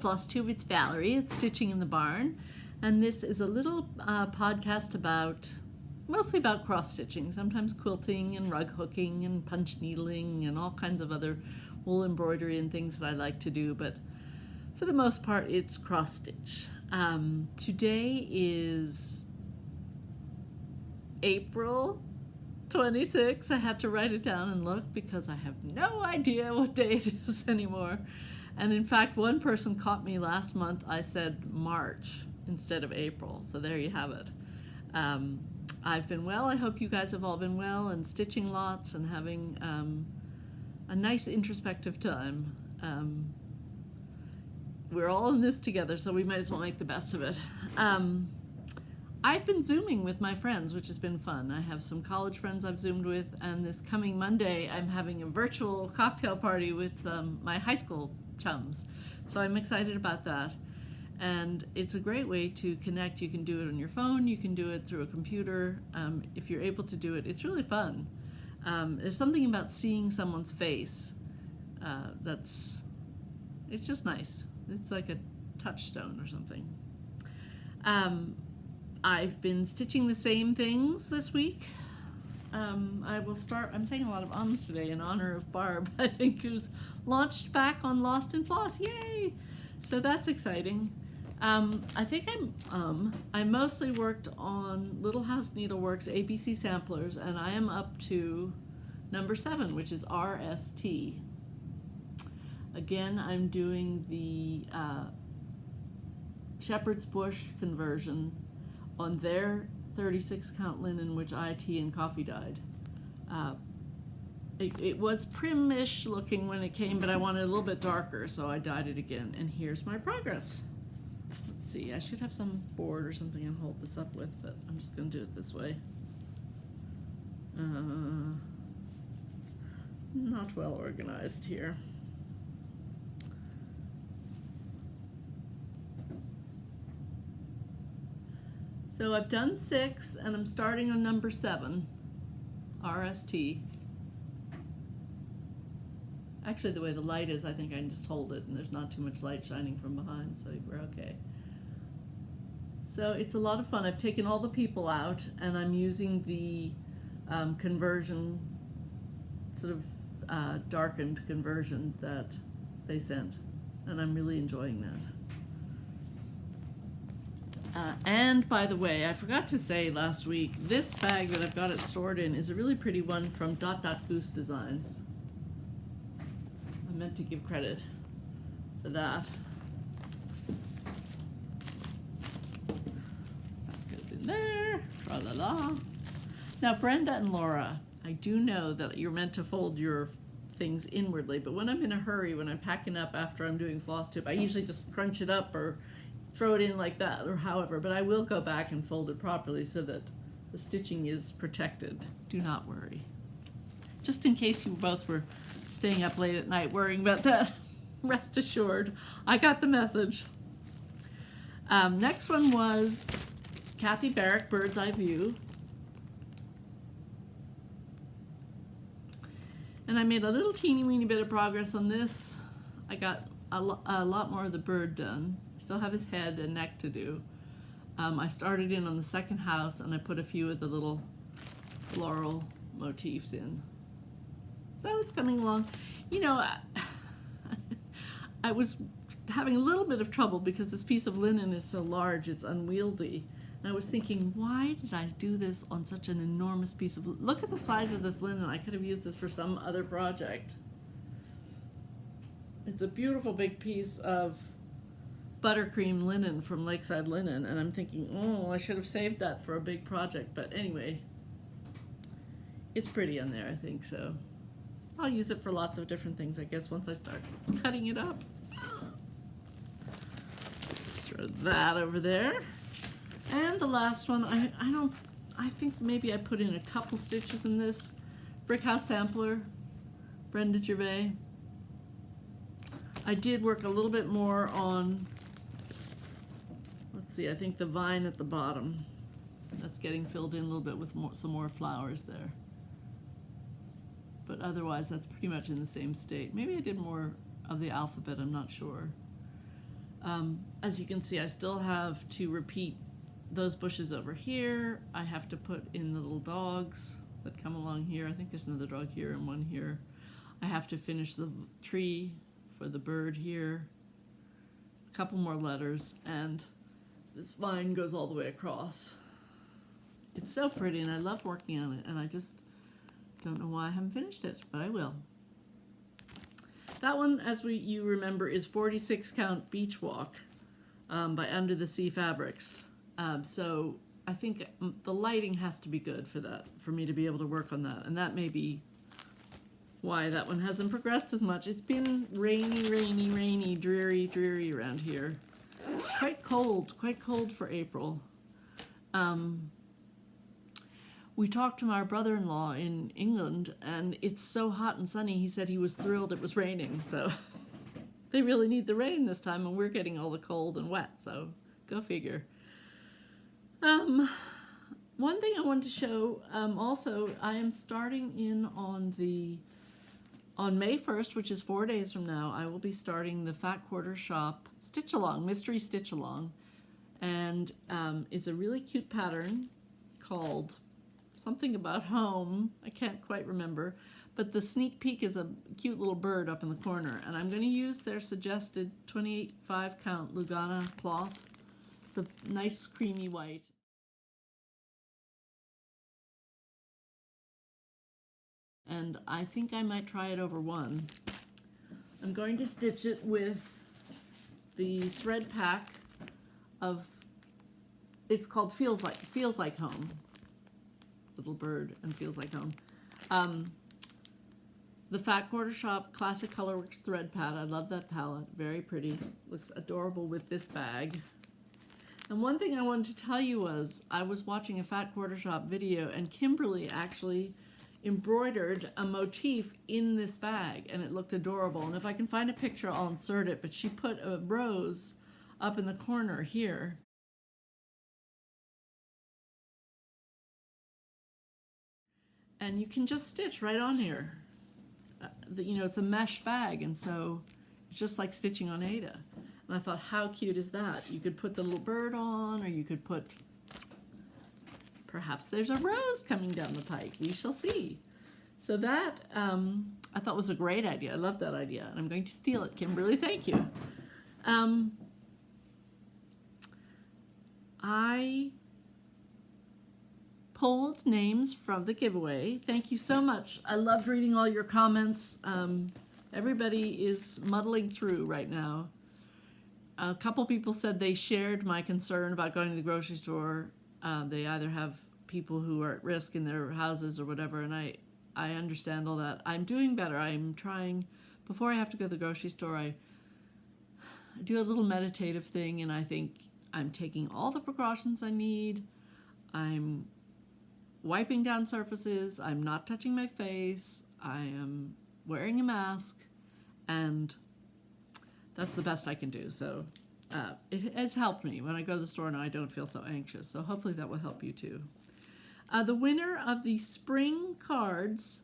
Flosstube. It's Valerie. It's Stitching in the Barn, and this is a little podcast mostly about cross stitching, sometimes quilting and rug hooking and punch needling and all kinds of other wool embroidery and things that I like to do, but for the most part it's cross stitch. Today is April 26th. I had to write it down and look because I have no idea what day it is anymore. And in fact, one person caught me last month. I said March instead of April. So there you have it. I've been well. I hope you guys have all been well and stitching lots and having a nice introspective time. We're all in this together, so we might as well make the best of it. I've been Zooming with my friends, which has been fun. I have some college friends I've Zoomed with, and this coming Monday I'm having a virtual cocktail party with my high school chums. So I'm excited about that. And it's a great way to connect. You can do it on your phone, you can do it through a computer. If you're able to do it, it's really fun. There's something about seeing someone's face it's just nice. It's like a touchstone or something. I've been stitching the same things this week. I will start, I'm saying a lot of ums today in honor of Barb, I think, who's launched back on Lost in Floss, yay! So that's exciting. I think I mostly worked on Little House Needleworks ABC samplers, and I am up to number 7, which is RST. Again, I'm doing the Shepherd's Bush conversion on their 36 count linen, which I tea and coffee dyed. It was prim-ish looking when it came, but I wanted a little bit darker, so I dyed it again. And here's my progress. Let's see, I should have some board or something to hold this up with, but I'm just gonna do it this way. Not well organized here. So I've done 6, and I'm starting on number 7, RST. Actually, the way the light is, I think I can just hold it, and there's not too much light shining from behind, so we're okay. So it's a lot of fun. I've taken all the people out, and I'm using the conversion, sort of darkened conversion that they sent, and I'm really enjoying that. And by the way, I forgot to say last week, this bag that I've got it stored in is a really pretty one from Goose Designs. I meant to give credit for that. That goes in there, tra-la-la. Now Brenda and Laura, I do know that you're meant to fold your things inwardly, but when I'm in a hurry, when I'm packing up after I'm doing Flosstube, I usually just scrunch it up or throw it in like that, or however, but I will go back and fold it properly so that the stitching is protected. Do not worry. Just in case you both were staying up late at night worrying about that, rest assured, I got the message. Next one was Kathy Barrick, Bird's Eye View. And I made a little teeny weeny bit of progress on this. I got a lot more of the bird done. Still have his head and neck to do. I started in on the second house, and I put a few of the little floral motifs in. So it's coming along. You know, I was having a little bit of trouble because this piece of linen is so large, it's unwieldy. And I was thinking, why did I do this on such an enormous piece of, look at the size of this linen. I could have used this for some other project. It's a beautiful big piece of buttercream linen from Lakeside Linen, and I'm thinking, oh, I should have saved that for a big project, but anyway, it's pretty on there, I think, so I'll use it for lots of different things, I guess, once I start cutting it up. Throw that over there. And the last one, I think maybe I put in a couple stitches in this Brick House Sampler, Brenda Gervais. I did work a little bit more on, let's see, I think the vine at the bottom. That's getting filled in a little bit with some more flowers there. But otherwise, that's pretty much in the same state. Maybe I did more of the alphabet, I'm not sure. As you can see, I still have to repeat those bushes over here. I have to put in the little dogs that come along here. I think there's another dog here and one here. I have to finish the tree for the bird here. A couple more letters, and this vine goes all the way across. It's so pretty, and I love working on it, and I just don't know why I haven't finished it, but I will. That one, as you remember, is 46 Count Beach Walk by Under the Sea Fabrics. So I think the lighting has to be good for that, for me to be able to work on that. And that may be why that one hasn't progressed as much. It's been rainy, dreary around here. Quite cold for April. We talked to our brother-in-law in England, and it's so hot and sunny, he said he was thrilled it was raining. So they really need the rain this time, and we're getting all the cold and wet, so go figure. One thing I wanted to show, also, I am starting in on May 1st, which is 4 days from now. I will be starting the Fat Quarter Shop Stitch Along, Mystery Stitch Along. And it's a really cute pattern called something about home. I can't quite remember. But the sneak peek is a cute little bird up in the corner. And I'm going to use their suggested 28.5 count Lugana cloth. It's a nice creamy white. And I think I might try it over one. I'm going to stitch it with the thread pack of, it's called Feels Like Home. Little bird and Feels Like Home. The Fat Quarter Shop Classic Colorworks thread pad. I love that palette. Very pretty. Looks adorable with this bag. And one thing I wanted to tell you was I was watching a Fat Quarter Shop video, and Kimberly actually embroidered a motif in this bag, and it looked adorable. And if I can find a picture, I'll insert it. But she put a rose up in the corner here. And you can just stitch right on here. You know, it's a mesh bag, and so it's just like stitching on Ada. And I thought, how cute is that? You could put the little bird on, or you could put, perhaps there's a rose coming down the pike. We shall see. So that, I thought was a great idea. I love that idea, and I'm going to steal it, Kimberly. Thank you. I pulled names from the giveaway. Thank you so much. I loved reading all your comments. Everybody is muddling through right now. A couple people said they shared my concern about going to the grocery store. They either have people who are at risk in their houses or whatever, and I understand all that. I'm doing better. I'm trying, before I have to go to the grocery store, I do a little meditative thing, and I think I'm taking all the precautions I need. I'm wiping down surfaces. I'm not touching my face. I am wearing a mask, and that's the best I can do. So it has helped me. When I go to the store now, I don't feel so anxious. So hopefully that will help you too. The winner of the spring cards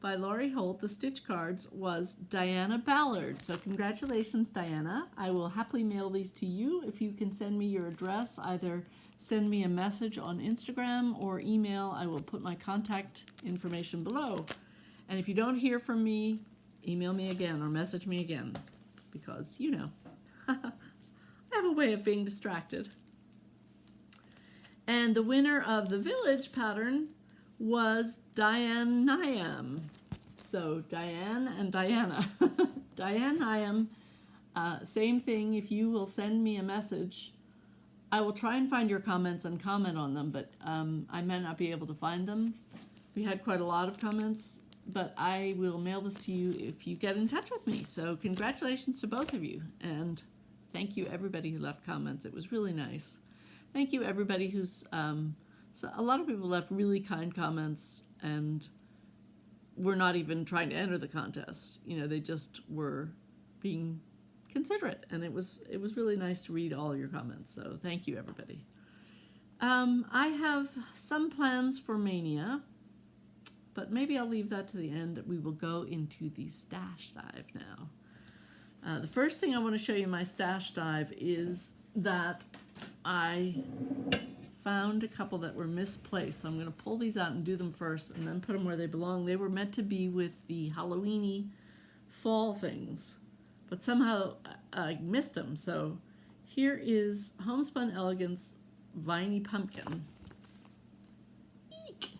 by Laurie Holt, the stitch cards, was Diana Ballard. So congratulations, Diana. I will happily mail these to you. If you can send me your address, either send me a message on Instagram or email. I will put my contact information below. And if you don't hear from me, email me again or message me again, because, you know, I have a way of being distracted. And the winner of the village pattern was Diane Niam. So Diane and Diana. Diane Niam, same thing. If you will send me a message, I will try and find your comments and comment on them, but I may not be able to find them. We had quite a lot of comments, but I will mail this to you if you get in touch with me. So congratulations to both of you, and thank you everybody who left comments. It was really nice. Thank you everybody who's, so a lot of people left really kind comments and were not even trying to enter the contest. You know, they just were being considerate, and it was really nice to read all your comments. So thank you everybody. I have some plans for MAYnia, but maybe I'll leave that to the end. We will go into the stash dive now. The first thing I want to show you in my stash dive is that I found a couple that were misplaced. So I'm going to pull these out and do them first and then put them where they belong. They were meant to be with the Halloween-y fall things, but somehow I missed them. So here is Homespun Elegance Viney Pumpkin. Eek!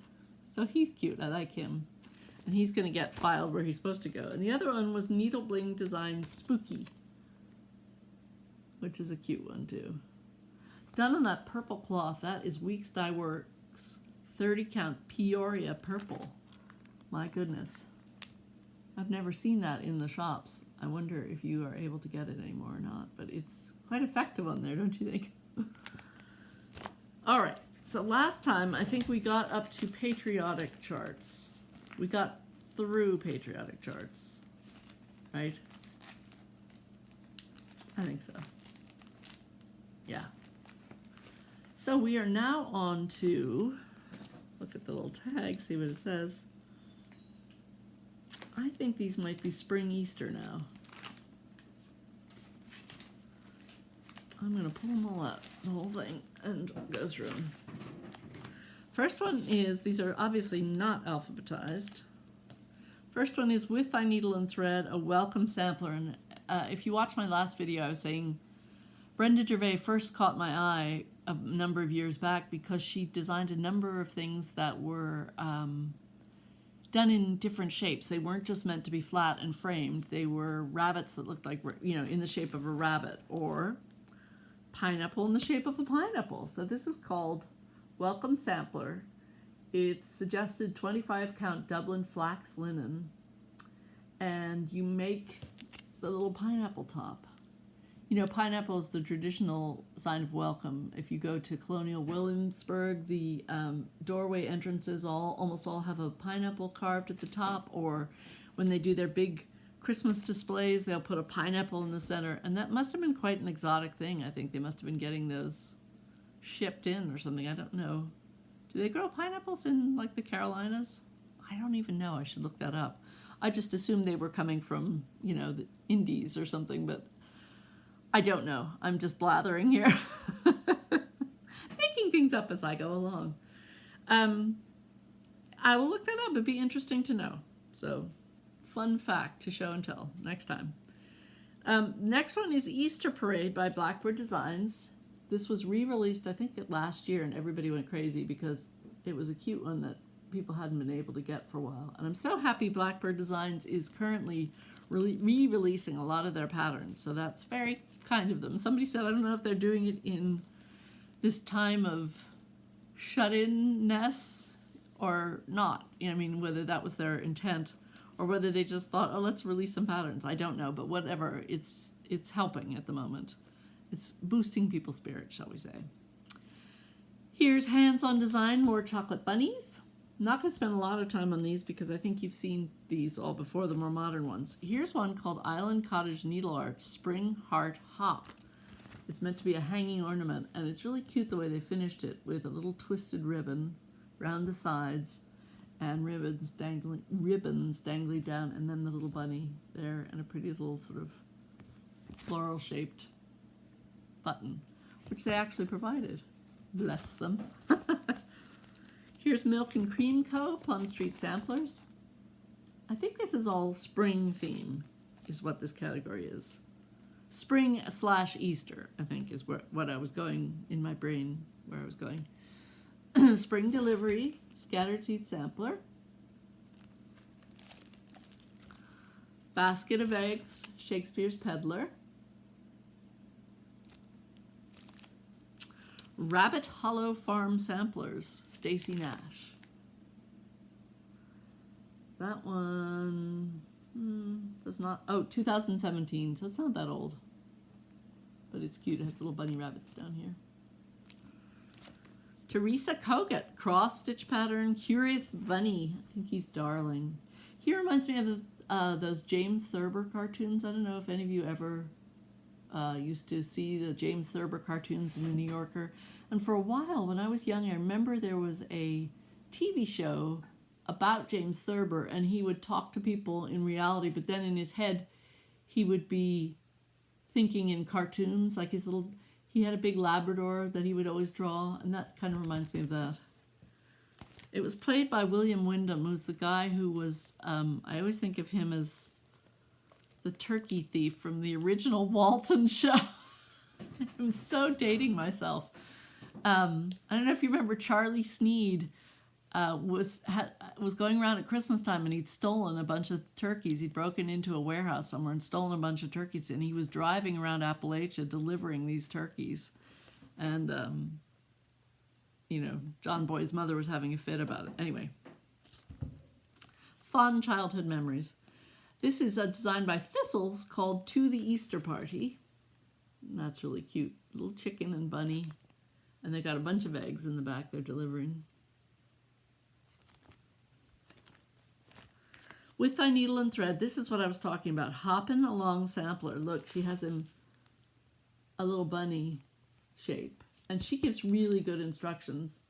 So he's cute. I like him. And he's going to get filed where he's supposed to go. And the other one was Needle Bling Design Spooky, which is a cute one too. Done on that purple cloth. That is Weeks Dye Works 30 count Peoria purple. My goodness. I've never seen that in the shops. I wonder if you are able to get it anymore or not, but it's quite effective on there, don't you think? All right, so last time I think we got up to patriotic charts. We got through patriotic charts, right? I think so. Yeah. So we are now on to, look at the little tag, see what it says. I think these might be Spring Easter now. I'm going to pull them all out, the whole thing, and go through them. First one is, these are obviously not alphabetized. First one is With Thy Needle and Thread, a welcome sampler. And if you watch my last video, I was saying Brenda Gervais first caught my eye a number of years back because she designed a number of things that were done in different shapes. They weren't just meant to be flat and framed. They were rabbits that looked like, you know, in the shape of a rabbit, or pineapple in the shape of a pineapple. So this is called Welcome Sampler. It's suggested 25 count Dublin flax linen, and you make the little pineapple top. You know, pineapple is the traditional sign of welcome. If you go to Colonial Williamsburg, the doorway entrances almost all have a pineapple carved at the top, or when they do their big Christmas displays, they'll put a pineapple in the center, and that must have been quite an exotic thing. I think they must have been getting those shipped in or something. I don't know. Do they grow pineapples in, like, the Carolinas? I don't even know. I should look that up. I just assumed they were coming from, you know, the Indies or something, but I don't know. I'm just blathering here. Making things up as I go along. I will look that up. It'd be interesting to know. So, fun fact to show and tell next time. Next one is Easter Parade by Blackbird Designs. This was re-released, I think, last year, and everybody went crazy because it was a cute one that people hadn't been able to get for a while. And I'm so happy Blackbird Designs is currently re-releasing a lot of their patterns, so that's very kind of them. Somebody said, I don't know if they're doing it in this time of shut-in-ness or not. You know, I mean, whether that was their intent or whether they just thought, oh, let's release some patterns. I don't know, but whatever, it's helping at the moment. It's boosting people's spirits, shall we say. Here's Hands on Design, more chocolate bunnies. I'm not going to spend a lot of time on these because I think you've seen these all before, the more modern ones. Here's one called Island Cottage Needle Art Spring Heart Hop. It's meant to be a hanging ornament, and it's really cute the way they finished it with a little twisted ribbon around the sides and ribbons dangling down, and then the little bunny there and a pretty little sort of floral-shaped button, which they actually provided. Bless them. Here's Milk and Cream Co. Plum Street Samplers. I think this is all spring theme, is what this category is. Spring/Easter, I think, is what I was going in my brain, where I was going. Spring Delivery, Scattered Seed Sampler. Basket of Eggs, Shakespeare's Peddler. Rabbit Hollow Farm Samplers, Stacy Nash. That one does not, 2017, so it's not that old. But it's cute, it has little bunny rabbits down here. Teresa Kogut, cross stitch pattern, Curious Bunny. I think he's darling. He reminds me of those James Thurber cartoons. I don't know if any of you ever used to see the James Thurber cartoons in the New Yorker. And for a while, when I was young, I remember there was a TV show about James Thurber, and he would talk to people in reality, but then in his head, he would be thinking in cartoons, like he had a big Labrador that he would always draw, and that kind of reminds me of that. It was played by William Wyndham, who's the guy who was, I always think of him as the turkey thief from the original Walton show. I'm so dating myself. I don't know if you remember Charlie Sneed was going around at Christmas time, and he'd stolen a bunch of turkeys. He'd broken into a warehouse somewhere and stolen a bunch of turkeys, and he was driving around Appalachia delivering these turkeys. And, you know, John Boy's mother was having a fit about it. Anyway, fun childhood memories. This is a design by Thistles called To the Easter Party. And that's really cute. Little chicken and bunny. And they got a bunch of eggs in the back they're delivering. With Thy Needle and Thread, this is what I was talking about. Hoppin' Along Sampler. Look, she has him a little bunny shape. And she gives really good instructions.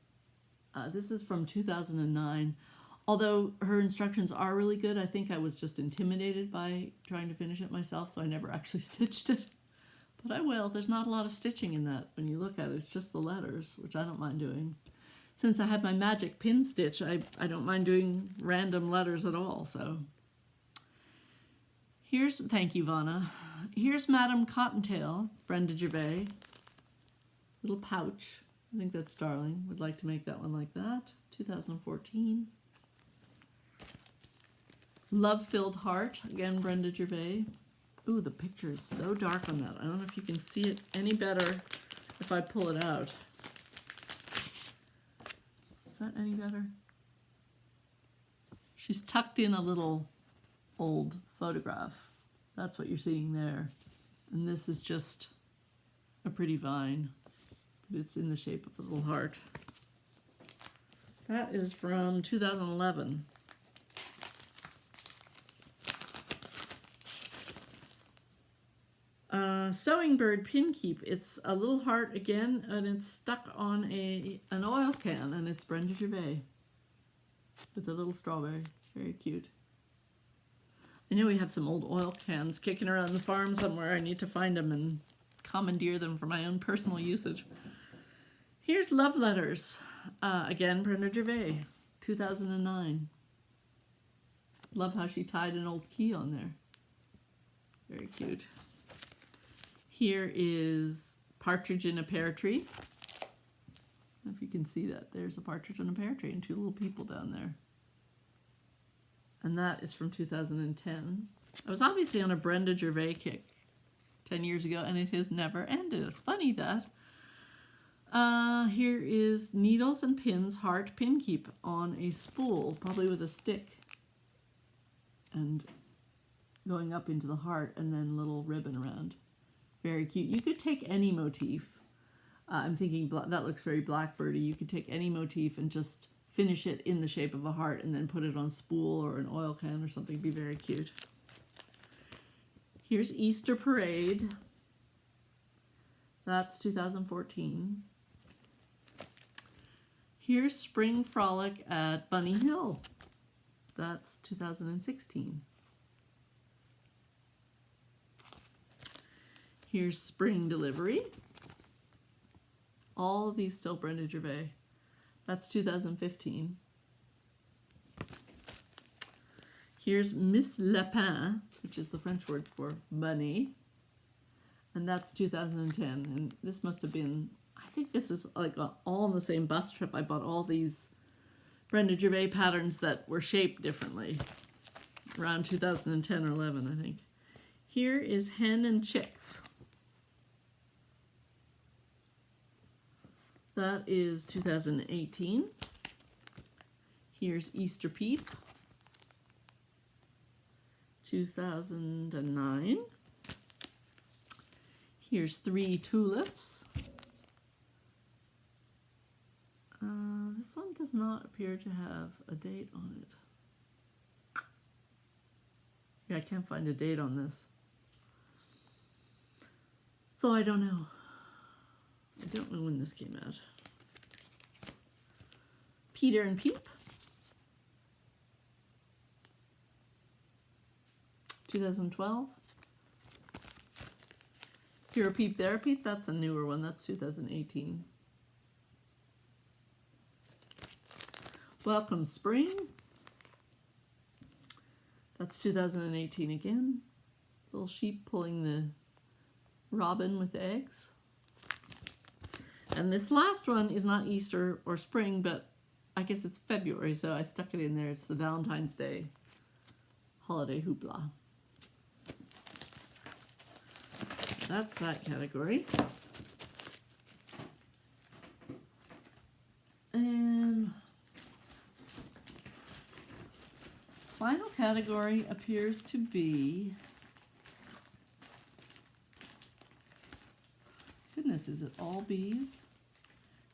This is from 2009. Although her instructions are really good, I think I was just intimidated by trying to finish it myself, so I never actually stitched it. But I will. There's not a lot of stitching in that when you look at it. It's just the letters, which I don't mind doing. Since I have my magic pin stitch, I don't mind doing random letters at all. So here's, thank you, Vanna. Here's Madame Cottontail, Brenda Gervais. Little pouch. I think that's Darling. Would like to make that one like that. 2014. Love-Filled Heart. Again, Brenda Gervais. Ooh, the picture is so dark on that. I don't know if you can see it any better if I pull it out. Is that any better? She's tucked in a little old photograph. That's what you're seeing there. And this is just a pretty vine. It's in the shape of a little heart. That is from 2011. Sewing Bird Pin Keep. It's a little heart again, and it's stuck on an oil can, and it's Brenda Gervais with a little strawberry. Very cute. I know we have some old oil cans kicking around the farm somewhere. I need to find them and commandeer them for my own personal usage. Here's Love Letters. Again, Brenda Gervais, 2009. Love how she tied an old key on there. Very cute. Here is Partridge in a Pear Tree. I don't know if you can see that. There's a partridge in a pear tree and two little people down there. And that is from 2010. I was obviously on a Brenda Gervais kick 10 years ago, and it has never ended. Funny that. Here is Needles and Pins Heart Pin Keep on a spool, probably with a stick. And going up into the heart and then little ribbon around. Very cute. You could take any motif. I'm thinking that looks very blackbirdy. You could take any motif and just finish it in the shape of a heart and then put it on a spool or an oil can or something. It'd be very cute. Here's Easter Parade. That's 2014. Here's Spring Frolic at Bunny Hill. That's 2016. Here's Spring Delivery. All of these still Brenda Gervais. That's 2015. Here's Miss Lapin, which is the French word for bunny. And that's 2010. And this must have been, I think this is like all on the same bus trip. I bought all these Brenda Gervais patterns that were shaped differently. Around 2010 or 11, I think. Here is Hen and Chicks. That is 2018. Here's Easter Peep. 2009. Here's Three Tulips. This one does not appear to have a date on it. Yeah, I can't find a date on this. So I don't know. I don't know when this came out. Peter and Peep. 2012. Here a peep, there a peep. That's a newer one. That's 2018. Welcome Spring. That's 2018 again. Little sheep pulling the robin with eggs. And this last one is not Easter or spring, but I guess it's February, so I stuck it in there. It's the Valentine's Day holiday hoopla. That's that category. And final category appears to be, goodness, is it all bees?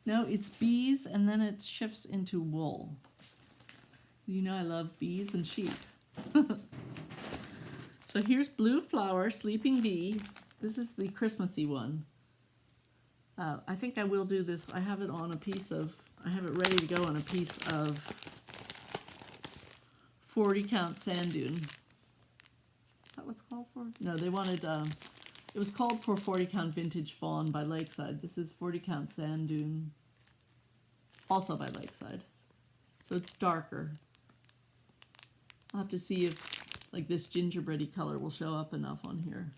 No, it's bees and then it shifts into wool. You know I love bees and sheep. So here's Blue Flower, Sleeping Bee. This is the Christmassy one. I think I will do this. I have it on a piece of, I have it ready to go on a piece of 40 count sand dune. Is that what's called for? No, they wanted, it was called for 40 count vintage fawn by Lakeside. This is 40 count sand dune, also by Lakeside. So it's darker. I'll have to see if like this gingerbready color will show up enough on here.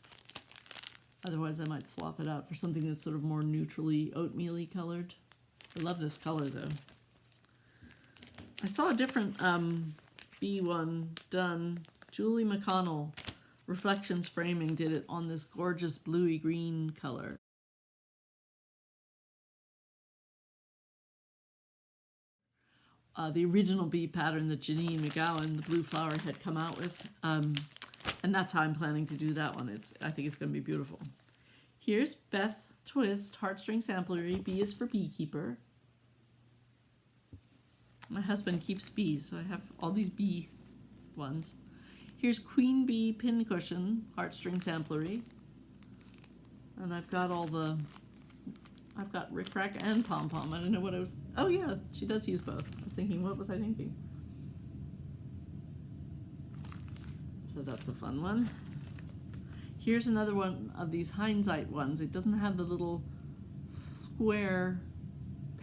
Otherwise I might swap it out for something that's sort of more neutrally oatmeal-y colored. I love this color though. I saw a different bee one done. Julie McConnell, Reflections Framing, did it on this gorgeous bluey green color. The original bee pattern that Janine McGowan, the Blue Flower, had come out with. And that's how I'm planning to do that one. I think it's going to be beautiful. Here's Beth Twist, Heartstring Samplery. B is for Beekeeper. My husband keeps bees, so I have all these bee ones. Here's Queen Bee Pincushion, Heartstring Samplery. And I've got all the... I've got Rick Rack and Pom Pom. I don't know what I was... Oh yeah, she does use both. I was thinking, what was I thinking? So that's a fun one. Here's another one of these Hindsight ones. It doesn't have the little square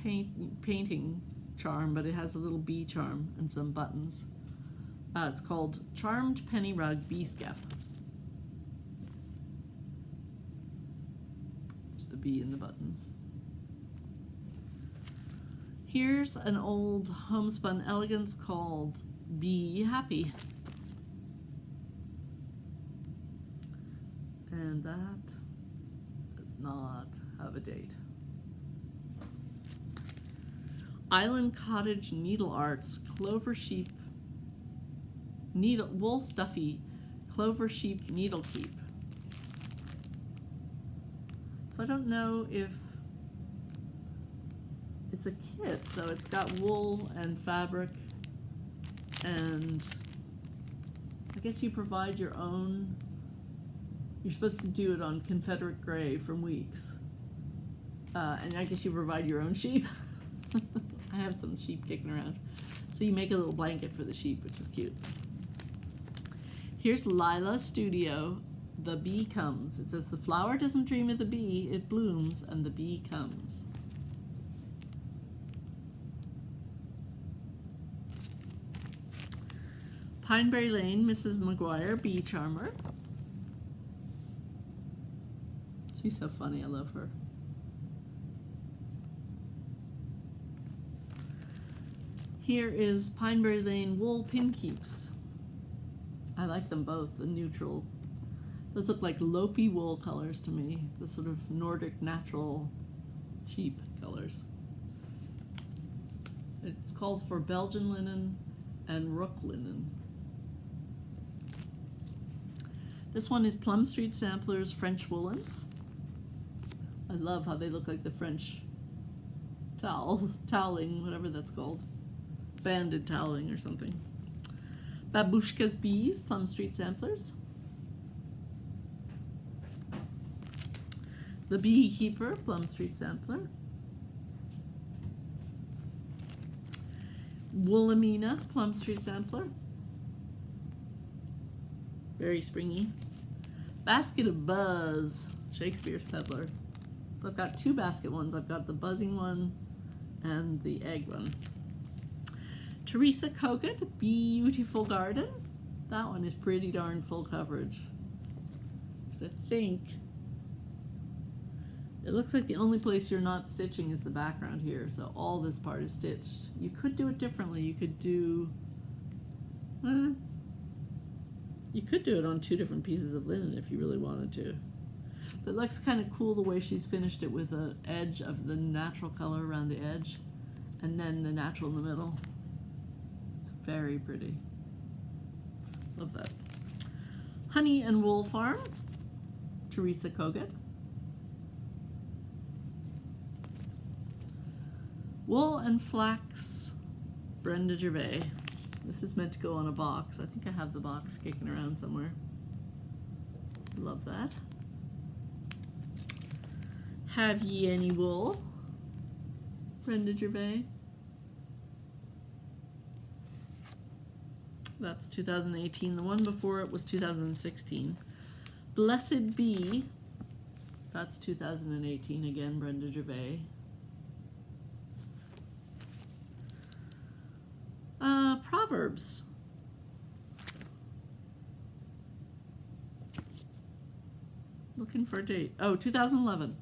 painting charm, but it has a little bee charm and some buttons. It's called Charmed Penny Rug Bee Skep. There's the bee in the buttons. Here's an old homespun elegance called Be Happy. And that does not have a date. Island Cottage Needle Arts, Clover Sheep, Wool Stuffy, Clover Sheep Needle Keep. So I don't know if it's a kit, so it's got wool and fabric, and I guess you provide your own. You're supposed to do it on Confederate gray from Weeks, and I guess you provide your own sheep. I have some sheep kicking around, so you make a little blanket for the sheep, which is cute. Here's Lila Studio, The Bee Comes. It says the flower doesn't dream of the bee, it blooms and the bee comes. Pineberry Lane, Mrs. McGuire, Bee Charmer. She's so funny, I love her. Here is Pineberry Lane Wool Pin Keeps. I like them both, the neutral. Those look like Lopi wool colors to me, the sort of Nordic natural sheep colors. It calls for Belgian linen and Rook linen. This one is Plum Street Samplers French Woolens. I love how they look like the French toweling, whatever that's called. Banded toweling or something. Babushka's Bees, Plum Street Samplers. The Beekeeper, Plum Street Sampler. Wilhelmina, Plum Street Sampler. Very springy. Basket of Buzz, Shakespeare's Peddler. So I've got two basket ones. I've got the buzzing one and the egg one. Teresa Kogut, Beautiful Garden. That one is pretty darn full coverage. So I think it looks like the only place you're not stitching is the background here, so all this part is stitched. You could do it differently. You could do it on two different pieces of linen if you really wanted to. But it looks kind of cool the way she's finished it with an edge of the natural color around the edge and then the natural in the middle. It's very pretty. Love that. Honey and Wool Farm, Teresa Kogut. Wool and Flax, Brenda Gervais. This is meant to go on a box. I think I have the box kicking around somewhere. Love that. Have Ye Any Wool, Brenda Gervais. That's 2018. The one before it was 2016. Blessed Be, that's 2018 again, Brenda Gervais. Proverbs. Looking for a date. Oh, 2011.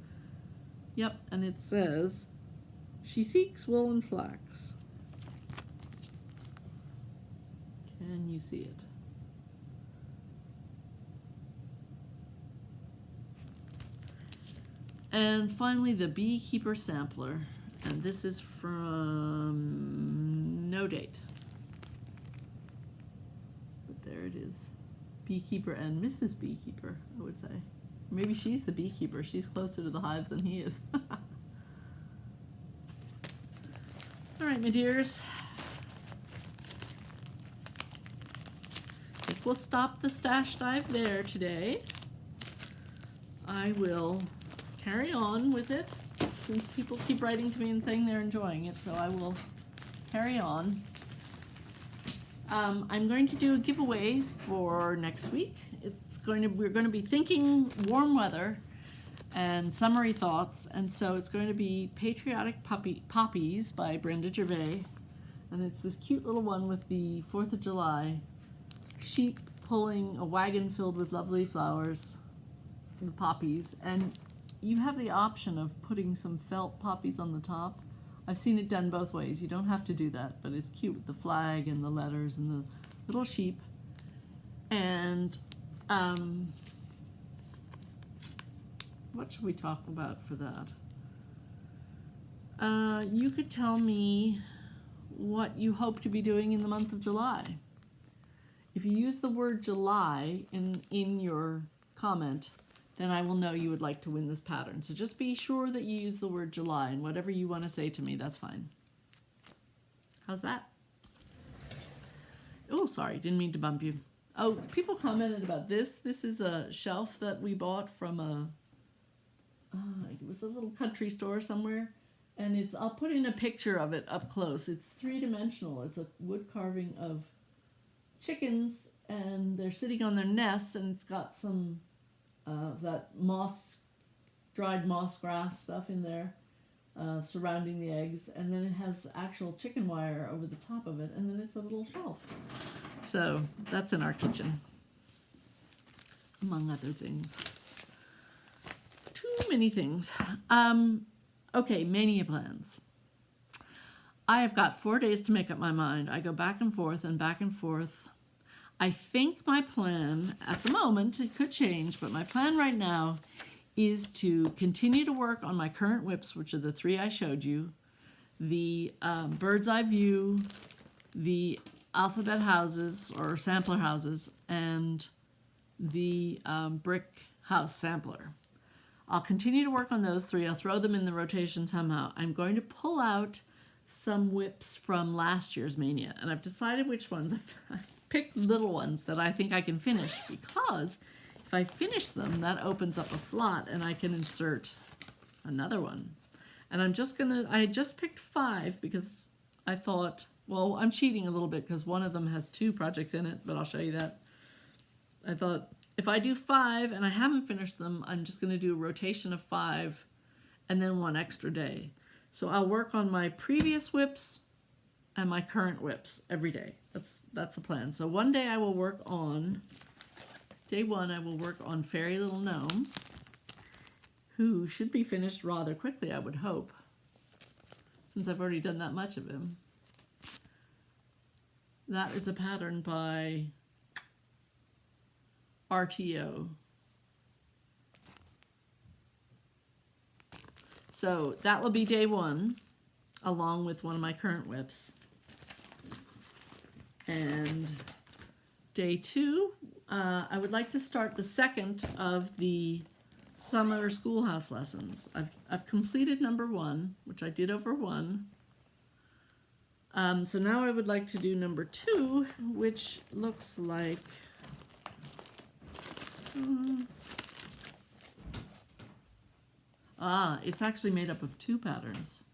Yep, and it says, she seeks wool and flax. Can you see it? And finally, the Beekeeper Sampler. And this is from no date. But there it is. Beekeeper and Mrs. Beekeeper, I would say. Maybe she's the beekeeper. She's closer to the hives than he is. All right, my dears. I think we'll stop the stash dive there today. I will carry on with it since people keep writing to me and saying they're enjoying it, so I will carry on. I'm going to do a giveaway for next week. We're going to be thinking warm weather and summery thoughts, and so it's going to be Patriotic Poppies by Brenda Gervais, and it's this cute little one with the 4th of July sheep pulling a wagon filled with lovely flowers and poppies, and you have the option of putting some felt poppies on the top. I've seen it done both ways. You don't have to do that, but it's cute with the flag and the letters and the little sheep. And what should we talk about for that? You could tell me what you hope to be doing in the month of July. If you use the word July in your comment, then I will know you would like to win this pattern. So just be sure that you use the word July, and whatever you want to say to me, that's fine. How's that? Oh, sorry, didn't mean to bump you. Oh, people commented about this. This is a shelf that we bought from it was a little country store somewhere, and I'll put in a picture of it up close. It's three-dimensional. It's a wood carving of chickens, and they're sitting on their nests, and it's got some that dried moss grass stuff in there surrounding the eggs, and then it has actual chicken wire over the top of it, and then it's a little shelf. So that's in our kitchen, among other things. Too many things. Okay, MAYnia plans. I have got 4 days to make up my mind. I go back and forth and back and forth. I think my plan at the moment, it could change, but my plan right now is to continue to work on my current whips, which are the 3 I showed you, the bird's eye view, the alphabet houses or sampler houses, and the brick house sampler. I'll continue to work on those 3. I'll throw them in the rotation somehow. I'm going to pull out some whips from last year's MAYnia, and I've decided which ones. I've picked little ones that I think I can finish, because if I finish them, that opens up a slot and I can insert another one. And I just picked 5 because I thought, well, I'm cheating a little bit because one of them has 2 projects in it, but I'll show you that. I thought if I do 5 and I haven't finished them, I'm just going to do a rotation of 5 and then 1 extra day. So I'll work on my previous whips and my current whips every day. That's the plan. So one day I will work on, day 1 I will work on Fairy Little Gnome, who should be finished rather quickly, I would hope, since I've already done that much of him. That is a pattern by RTO. So that will be day 1, along with one of my current whips. And day 2, I would like to start the second of the summer schoolhouse lessons. I've completed number 1, which I did over 1. So now I would like to do number 2, which looks like it's actually made up of 2 patterns.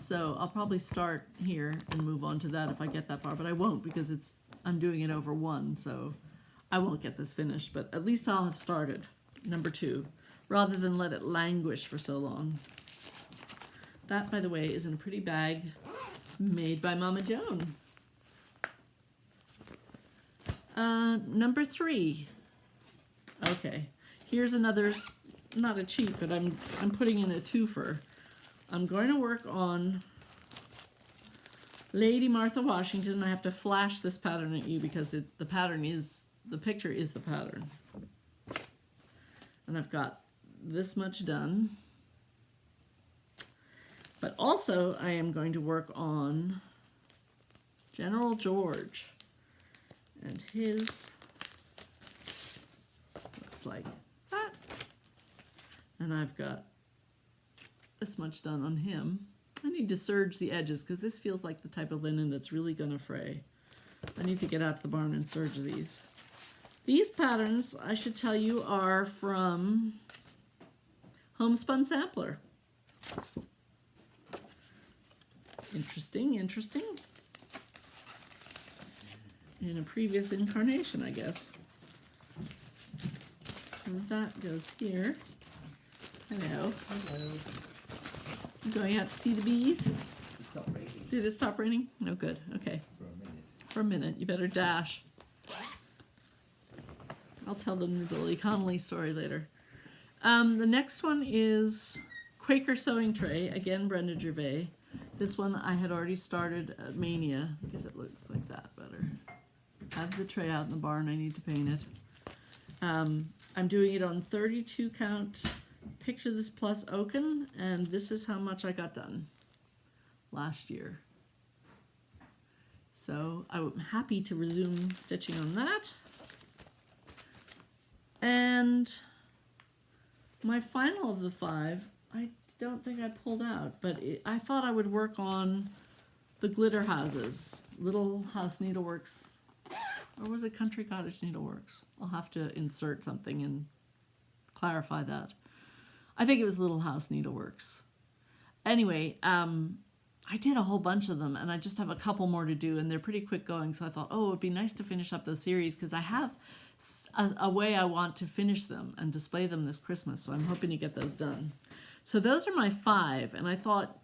So I'll probably start here and move on to that if I get that far, but I won't because I'm doing it over 1, so I won't get this finished, but at least I'll have started number 2 rather than let it languish for so long. That, by the way, is in a pretty bag made by Mama Joan. Number 3. Okay, here's another, not a cheat, but I'm putting in a twofer. I'm going to work on Lady Martha Washington. I have to flash this pattern at you because the picture is the pattern. And I've got this much done. But also I am going to work on General George. And his looks like that. And I've got this much done on him. I need to serge the edges because this feels like the type of linen that's really going to fray. I need to get out to the barn and serge these. These patterns, I should tell you, are from Homespun Sampler. Interesting, interesting. In a previous incarnation, I guess. And that goes here. Hello. Hello. You going out to see the bees? It stopped raining Did it stop raining? No, good. Okay. for a minute. For a minute. You better dash. I'll tell them the Lily Connolly story later. The next one is Quaker Sewing Tray. Again, Brenda Gervais. This one I had already started at MAYnia because it looks like that better. I have the tray out in the barn. I need to paint it. I'm doing it on 32 count Picture This Plus Oaken, and this is how much I got done last year. So I'm happy to resume stitching on that. And my final of the 5, I don't think I pulled out, but I thought I would work on the glitter houses, Little House Needleworks, or was it Country Cottage Needleworks? I'll have to insert something and clarify that. I think it was Little House Needleworks. Anyway, I did a whole bunch of them, and I just have a couple more to do, and they're pretty quick going, so I thought, oh, it'd be nice to finish up those series, because I have a way I want to finish them and display them this Christmas, so I'm hoping to get those done. So those are my 5, and I thought,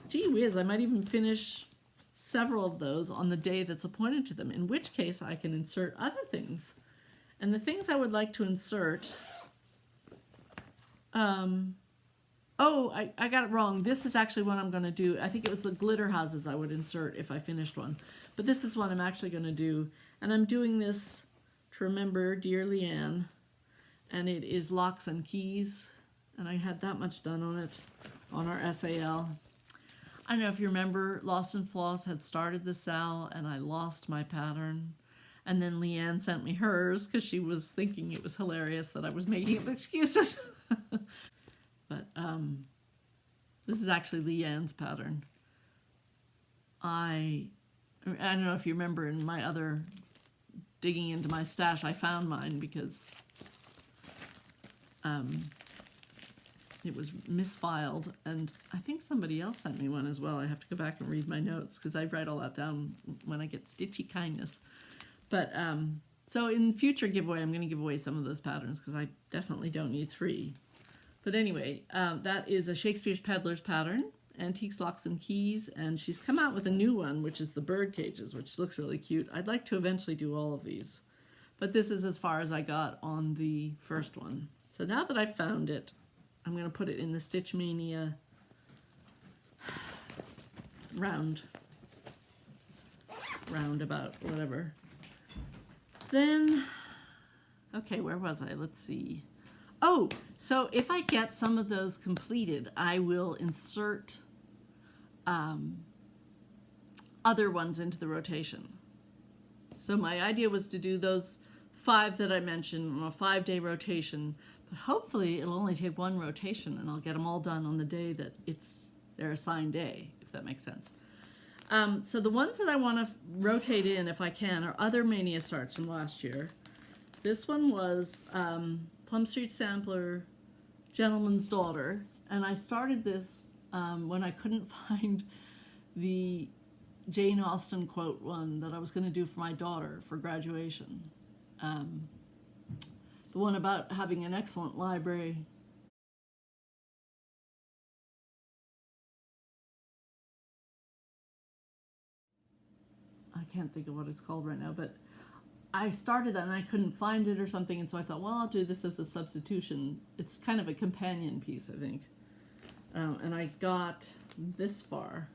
gee whiz, I might even finish several of those on the day that's appointed to them, in which case I can insert other things. And the things I would like to insert, I got it wrong. This is actually what I'm going to do. I think it was the glitter houses I would insert if I finished one. But this is what I'm actually going to do. And I'm doing this to remember dear Leanne. And it is Locks and Keys. And I had that much done on it, on our SAL. I don't know if you remember, Lost and Floss had started the SAL, and I lost my pattern. And then Leanne sent me hers because she was thinking it was hilarious that I was making up excuses. But this is actually Leanne's pattern. I don't know if you remember in my other digging into my stash, I found mine because it was misfiled, and I think somebody else sent me one as well. I have to go back and read my notes because I write all that down when I get stitchy kindness. But So in future giveaway, I'm going to give away some of those patterns because I definitely don't need 3. But anyway, that is a Shakespeare's Peddlers pattern, Antiques, Locks, and Keys, and she's come out with a new one, which is the bird cages, which looks really cute. I'd like to eventually do all of these, but this is as far as I got on the first one. So now that I've found it, I'm going to put it in the Stitch MAYnia roundabout, whatever. Then, okay, where was I? Let's see. Oh, so if I get some of those completed, I will insert other ones into the rotation. So my idea was to do those 5 that I mentioned on a 5-day rotation, but hopefully it'll only take 1 rotation and I'll get them all done on the day that it's their assigned day, if that makes sense. So the ones that I want to rotate in, if I can, are other MAYnia starts from last year. This one was Plum Street Sampler, Gentleman's Daughter, and I started this when I couldn't find the Jane Austen quote one that I was going to do for my daughter for graduation. The one about having an excellent library. I can't think of what it's called right now, but I started that and I couldn't find it or something, and so I thought, well, I'll do this as a substitution. It's kind of a companion piece, I think. And I got this far.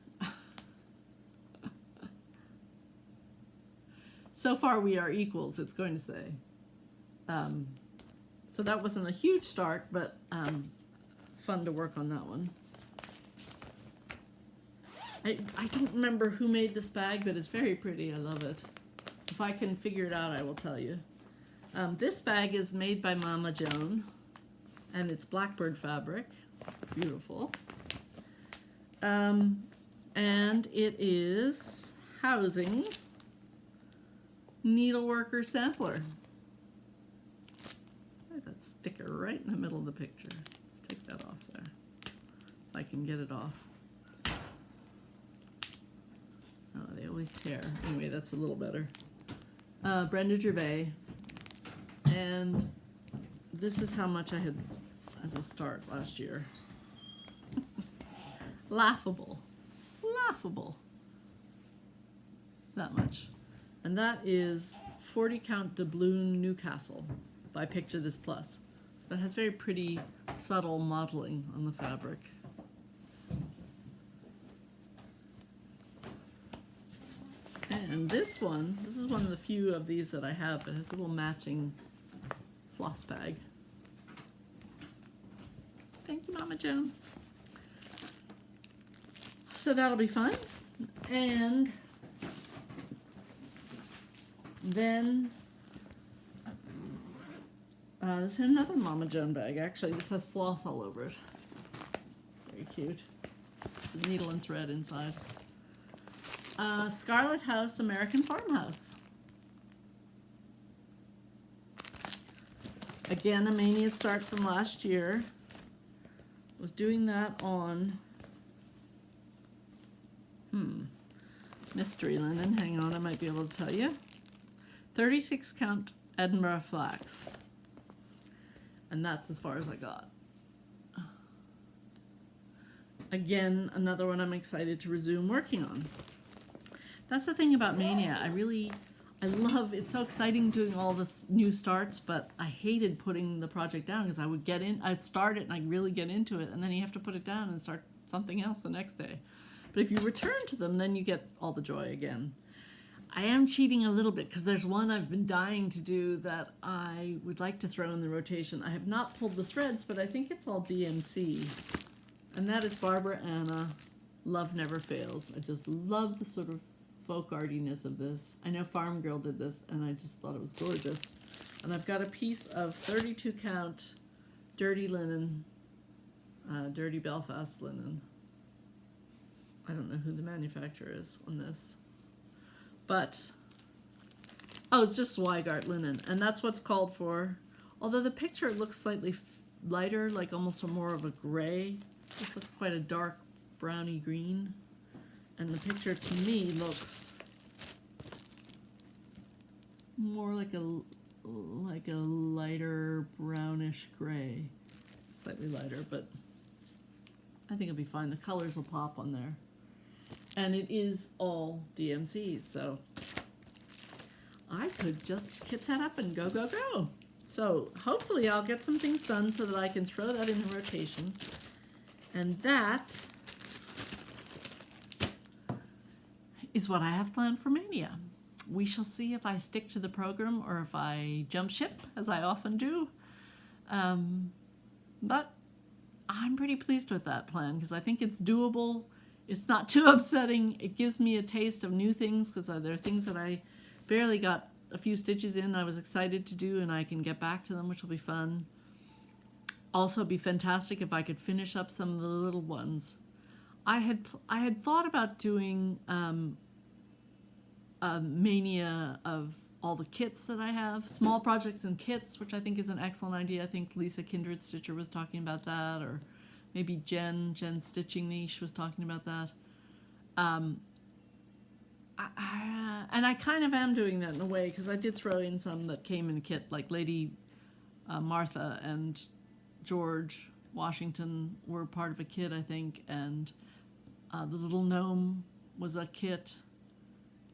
So far we are equals, it's going to say. So that wasn't a huge start, but fun to work on that one. I don't remember who made this bag, but it's very pretty. I love it. If I can figure it out, I will tell you. This bag is made by Mama Joan, and it's blackbird fabric. Beautiful. And it is housing needleworker sampler. There's that sticker right in the middle of the picture. Let's take that off there, if I can get it off. Oh, they always tear. Anyway, that's a little better. Brenda Gervais. And this is how much I had as a start last year. Laughable. Laughable. That much. And that is 40 count doubloon Newcastle by Picture This Plus. That has very pretty, subtle modeling on the fabric. And this one, this is one of the few of these that I have. It has a little matching floss bag. Thank you, Mama Joan. So that'll be fun. And then this is another Mama Joan bag. Actually, this has floss all over it. Very cute. The needle and thread inside. Scarlet House American Farmhouse. Again, a MAYnia start from last year. Was doing that on mystery linen. Hang on, I might be able to tell you. 36 count Edinburgh flax. And that's as far as I got. Again, another one I'm excited to resume working on. That's the thing about MAYnia. I love, it's so exciting doing all this new starts, but I hated putting the project down because I'd start it and I'd really get into it, and then you have to put it down and start something else the next day. But if you return to them, then you get all the joy again. I am cheating a little bit because there's one I've been dying to do that I would like to throw in the rotation. I have not pulled the threads, but I think it's all DMC. And that is Barbara Anna, Love Never Fails. I just love the sort of folk artiness of this. I know Farm Girl did this, and I just thought it was gorgeous. And I've got a piece of 32 count dirty linen, dirty Belfast linen. I don't know who the manufacturer is on this. But, oh, it's just Zweigart linen, and that's what's called for. Although the picture looks slightly lighter, like almost more of a gray. This looks quite a dark browny green. And the picture to me looks more like a lighter brownish gray, slightly lighter, but I think it'll be fine. The colors will pop on there. And it is all DMCs, so I could just kit that up and go, go, go. So hopefully I'll get some things done so that I can throw that in the rotation. And that is what I have planned for MAYnia. We shall see if I stick to the program or if I jump ship, as I often do. But I'm pretty pleased with that plan because I think it's doable. It's not too upsetting. It gives me a taste of new things because there are things that I barely got a few stitches in. I was excited to do, and I can get back to them, which will be fun. Also, it'd be fantastic if I could finish up some of the little ones. I had thought about doing a MAYnia of all the kits that I have, small projects and kits, which I think is an excellent idea. I think Lisa Kindred Stitcher was talking about that, or maybe Jen Stitching Niche was talking about that. And I kind of am doing that in a way because I did throw in some that came in a kit, like Lady Martha and George Washington were part of a kit, I think, and the little gnome was a kit,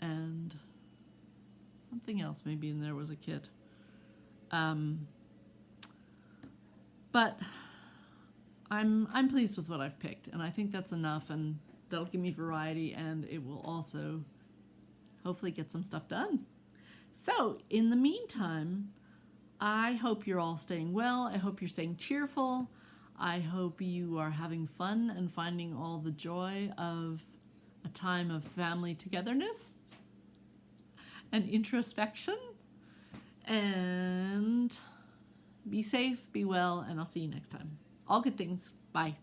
and something else maybe in there was a kit. But I'm pleased with what I've picked, and I think that's enough, and that'll give me variety, and it will also hopefully get some stuff done. So in the meantime, I hope you're all staying well. I hope you're staying cheerful. I hope you are having fun and finding all the joy of a time of family togetherness and introspection. And be safe, be well, and I'll see you next time. All good things. Bye.